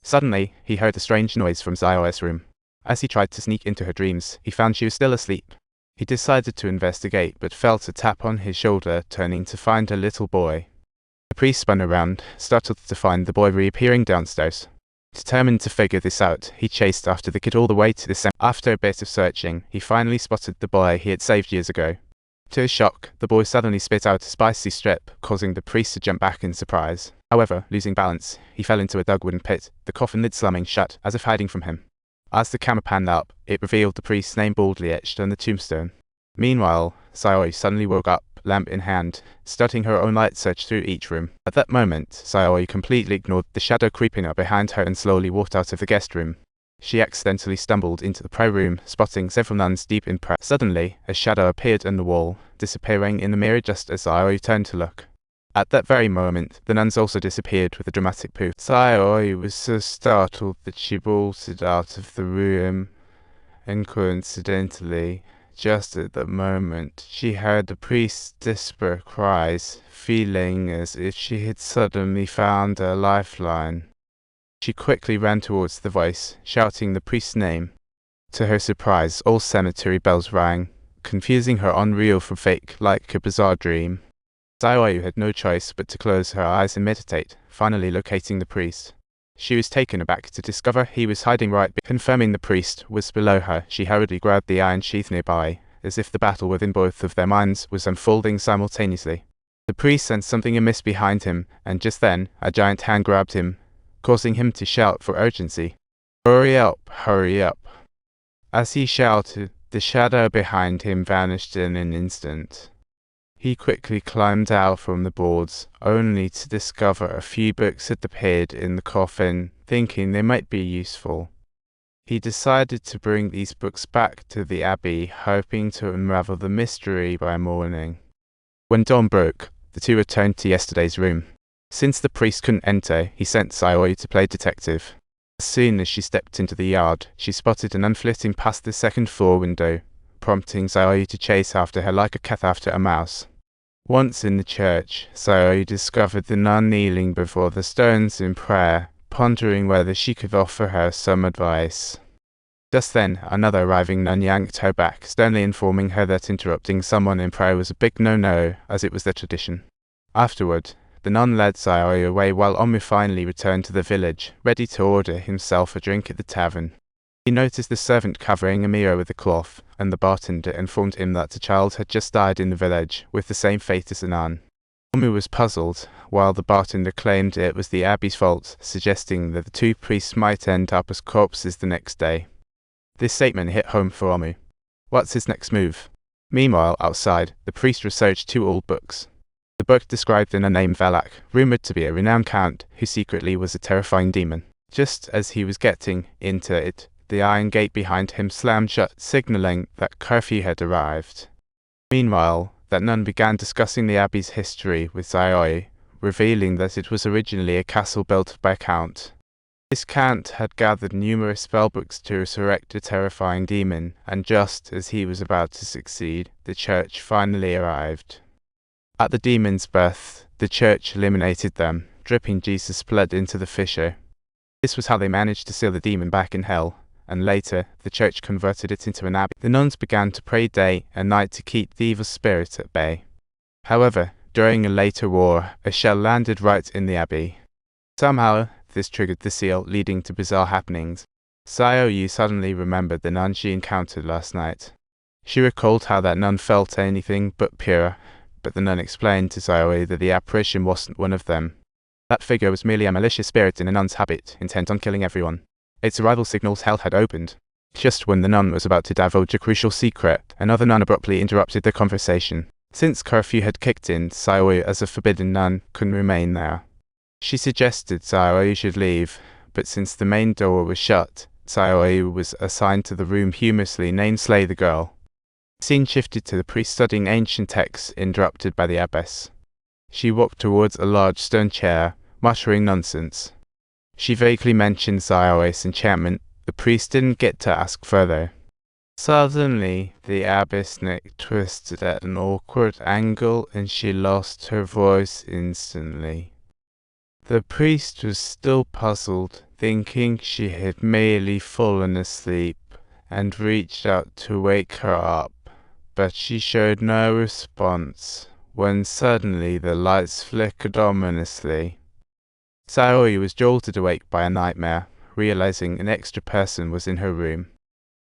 Suddenly, he heard a strange noise from Zio's room. As he tried to sneak into her dreams, he found she was still asleep. He decided to investigate, but felt a tap on his shoulder, turning to find a little boy. The priest spun around, startled to find the boy reappearing downstairs. Determined to figure this out, he chased after the kid all the way to the center. After a bit of searching, he finally spotted the boy he had saved years ago. To his shock, the boy suddenly spit out a spicy strip, causing the priest to jump back in surprise. However, losing balance, he fell into a dug wooden pit, the coffin lid slamming shut, as if hiding from him. As the camera panned up, it revealed the priest's name boldly etched on the tombstone. Meanwhile, Sayoi suddenly woke up, lamp in hand, starting her own light search through each room. At that moment, Sayoi completely ignored the shadow creeping up behind her and slowly walked out of the guest room. She accidentally stumbled into the prayer room, spotting several nuns deep in prayer. Suddenly, a shadow appeared on the wall, disappearing in the mirror just as Sayoi turned to look. At that very moment, the nuns also disappeared with a dramatic poof. Sayoi was so startled that she bolted out of the room, and coincidentally, just at that moment, she heard the priest's desperate cries, feeling as if she had suddenly found a lifeline. She quickly ran towards the voice, shouting the priest's name. To her surprise, all cemetery bells rang, confusing her unreal from fake, like a bizarre dream. Sayoi had no choice but to close her eyes and meditate, finally locating the priest. She was taken aback to discover he was hiding right behind. Confirming the priest was below her, she hurriedly grabbed the iron sheath nearby, as if the battle within both of their minds was unfolding simultaneously. The priest sensed something amiss behind him, and just then, a giant hand grabbed him, causing him to shout for urgency. "Hurry up, hurry up." As he shouted, the shadow behind him vanished in an instant. He quickly climbed out from the boards, only to discover a few books had appeared in the coffin, thinking they might be useful. He decided to bring these books back to the abbey, hoping to unravel the mystery by morning. When dawn broke, the two returned to yesterday's room. Since the priest couldn't enter, he sent Sayoi to play detective. As soon as she stepped into the yard, she spotted a nun flitting past the second-floor window, prompting Sayoi to chase after her like a cat after a mouse. Once in the church, Sayoi discovered the nun kneeling before the stones in prayer, pondering whether she could offer her some advice. Just then, another arriving nun yanked her back, sternly informing her that interrupting someone in prayer was a big no-no, as it was their tradition. Afterward, the nun led Sayoi away while Omu finally returned to the village, ready to order himself a drink at the tavern. He noticed the servant covering a mirror with a cloth, and the bartender informed him that a child had just died in the village, with the same fate as the nun. Omu was puzzled, while the bartender claimed it was the abbey's fault, suggesting that the two priests might end up as corpses the next day. This statement hit home for Omu. What's his next move? Meanwhile, outside, the priest researched two old books. The book described a nun named Valak, rumored to be a renowned count who secretly was a terrifying demon. Just as he was getting into it, the iron gate behind him slammed shut, signaling that curfew had arrived. Meanwhile, that nun began discussing the abbey's history with Sayoi, revealing that it was originally a castle built by a count. This count had gathered numerous spellbooks to resurrect a terrifying demon, and just as he was about to succeed, the church finally arrived. At the demon's birth, the church eliminated them, dripping Jesus' blood into the fissure. This was how they managed to seal the demon back in hell, and later, the church converted it into an abbey. The nuns began to pray day and night to keep the evil spirit at bay. However, during a later war, a shell landed right in the abbey. Somehow, this triggered the seal, leading to bizarre happenings. Sayoi suddenly remembered the nun she encountered last night. She recalled how that nun felt anything but pure, but the nun explained to Sayoi that the apparition wasn't one of them. That figure was merely a malicious spirit in a nun's habit, intent on killing everyone. Its arrival signals hell had opened. Just when the nun was about to divulge a crucial secret, another nun abruptly interrupted the conversation. Since curfew had kicked in, Sayoi, as a forbidden nun, couldn't remain there. She suggested Sayoi should leave, but since the main door was shut, Sayoi was assigned to the room humorously named Slay the Girl. The scene shifted to the priest studying ancient texts, interrupted by the abbess. She walked towards a large stone chair, muttering nonsense. She vaguely mentioned Sayoi's enchantment. The priest didn't get to ask further. Suddenly, the abbess' neck twisted at an awkward angle and she lost her voice instantly. The priest was still puzzled, thinking she had merely fallen asleep, and reached out to wake her up, but she showed no response when suddenly the lights flickered ominously. Sayori was jolted awake by a nightmare, realizing an extra person was in her room.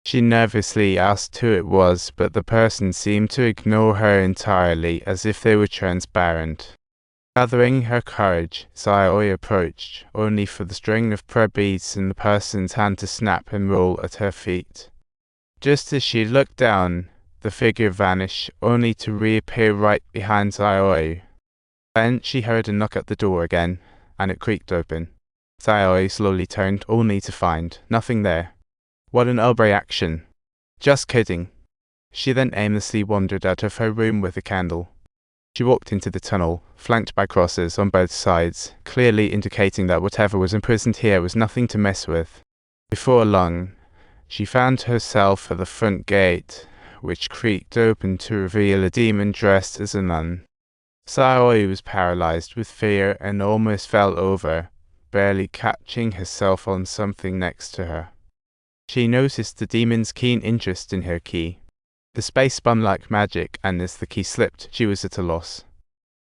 She nervously asked who it was, but the person seemed to ignore her entirely, as if they were transparent. Gathering her courage, Sayori approached, only for the string of prayer beads in the person's hand to snap and roll at her feet. Just as she looked down, the figure vanished, only to reappear right behind Sayori. Then she heard a knock at the door again, and it creaked open. Sayori slowly turned, only to find nothing there. What an overreaction. Just kidding. She then aimlessly wandered out of her room with a candle. She walked into the tunnel, flanked by crosses on both sides, clearly indicating that whatever was imprisoned here was nothing to mess with. Before long, she found herself at the front gate, which creaked open to reveal a demon dressed as a nun. Sayori was paralyzed with fear and almost fell over, barely catching herself on something next to her. She noticed the demon's keen interest in her key. The space spun like magic, and as the key slipped, she was at a loss.